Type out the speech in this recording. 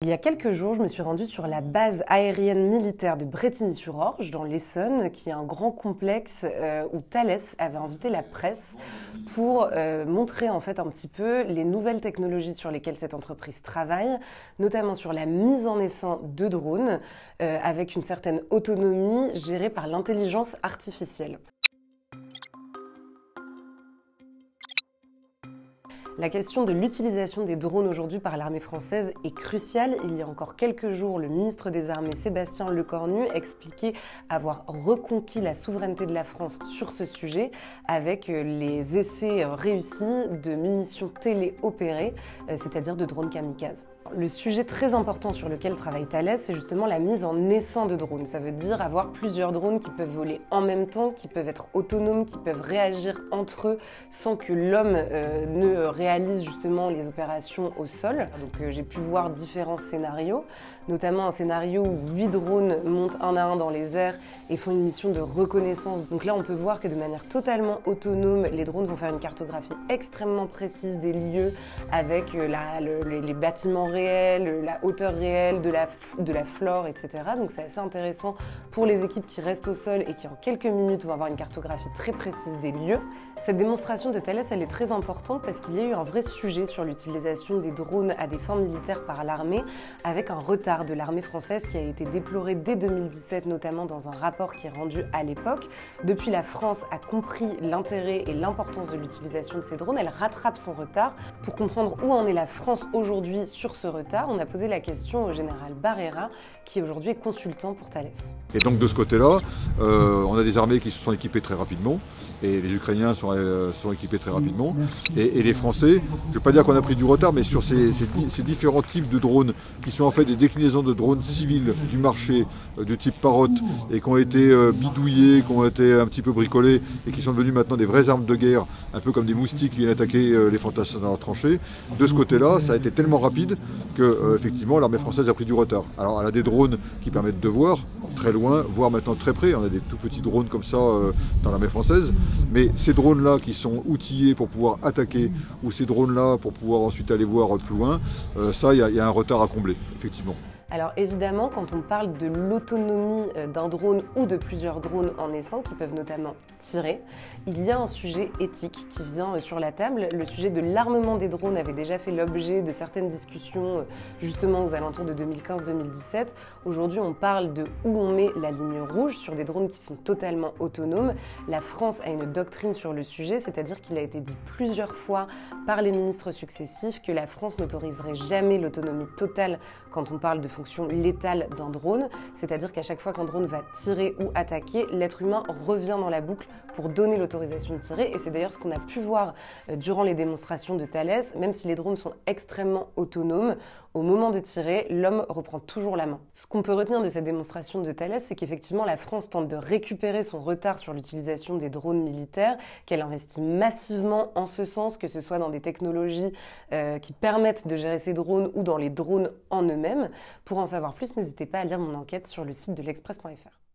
Il y a quelques jours, je me suis rendue sur la base aérienne militaire de Brétigny-sur-Orge, dans l'Essonne, qui est un grand complexe où Thales avait invité la presse pour montrer en fait un petit peu les nouvelles technologies sur lesquelles cette entreprise travaille, notamment sur la mise en essaim de drones avec une certaine autonomie gérée par l'intelligence artificielle. La question de l'utilisation des drones aujourd'hui par l'armée française est cruciale. Il y a encore quelques jours, le ministre des Armées, Sébastien Lecornu, expliquait avoir reconquis la souveraineté de la France sur ce sujet avec les essais réussis de munitions téléopérées, c'est-à-dire de drones kamikazes. Le sujet très important sur lequel travaille Thales, c'est justement la mise en essaim de drones. Ça veut dire avoir plusieurs drones qui peuvent voler en même temps, qui peuvent être autonomes, qui peuvent réagir entre eux sans que l'homme ne réalise justement les opérations au sol. Donc j'ai pu voir différents scénarios, notamment un scénario où 8 drones montent un à un dans les airs et font une mission de reconnaissance. Donc là, on peut voir que de manière totalement autonome, les drones vont faire une cartographie extrêmement précise des lieux avec les bâtiments réels, la hauteur réelle de la flore, etc. Donc c'est assez intéressant pour les équipes qui restent au sol et qui en quelques minutes vont avoir une cartographie très précise des lieux. Cette démonstration de Thales, elle est très importante parce qu'il y a eu un vrai sujet sur l'utilisation des drones à des fins militaires par l'armée, avec un retard de l'armée française qui a été déploré dès 2017, notamment dans un rapport qui est rendu à l'époque. Depuis, la France a compris l'intérêt et l'importance de l'utilisation de ces drones. Elle rattrape son retard. Pour comprendre où en est la France aujourd'hui sur ce retard, on a posé la question au général Barrera, qui aujourd'hui est consultant pour Thales. Et donc de ce côté-là, on a des armées qui se sont équipées très rapidement, et les Ukrainiens sont équipés très rapidement, et les Français, je ne vais pas dire qu'on a pris du retard, mais sur ces différents types de drones, qui sont en fait des déclinaisons de drones civils du marché, de type Parrot, et qui ont été bidouillés, qui ont été un petit peu bricolés, et qui sont devenus maintenant des vraies armes de guerre, un peu comme des moustiques qui viennent attaquer les fantassins dans leurs tranchées. De ce côté-là, ça a été tellement rapide que effectivement l'armée française a pris du retard. Alors elle a des drones qui permettent de voir très loin, voire maintenant très près. On a des tout petits drones comme ça dans l'armée française. Mais ces drones-là qui sont outillés pour pouvoir attaquer, ou ces drones-là pour pouvoir ensuite aller voir plus loin, ça, il y a un retard à combler, effectivement. Alors évidemment, quand on parle de l'autonomie d'un drone ou de plusieurs drones en essaim qui peuvent notamment tirer, il y a un sujet éthique qui vient sur la table. Le sujet de l'armement des drones avait déjà fait l'objet de certaines discussions justement aux alentours de 2015-2017. Aujourd'hui, on parle de où on met la ligne rouge sur des drones qui sont totalement autonomes. La France a une doctrine sur le sujet, c'est-à-dire qu'il a été dit plusieurs fois par les ministres successifs que la France n'autoriserait jamais l'autonomie totale quand on parle de fonction létale d'un drone, c'est-à-dire qu'à chaque fois qu'un drone va tirer ou attaquer, l'être humain revient dans la boucle pour donner l'autorisation de tirer, et c'est d'ailleurs ce qu'on a pu voir durant les démonstrations de Thales. Même si les drones sont extrêmement autonomes, au moment de tirer, l'homme reprend toujours la main. Ce qu'on peut retenir de cette démonstration de Thales, c'est qu'effectivement la France tente de récupérer son retard sur l'utilisation des drones militaires, qu'elle investit massivement en ce sens, que ce soit dans des technologies qui permettent de gérer ces drones ou dans les drones en eux-mêmes. Pour en savoir plus, n'hésitez pas à lire mon enquête sur le site de l'Express.fr.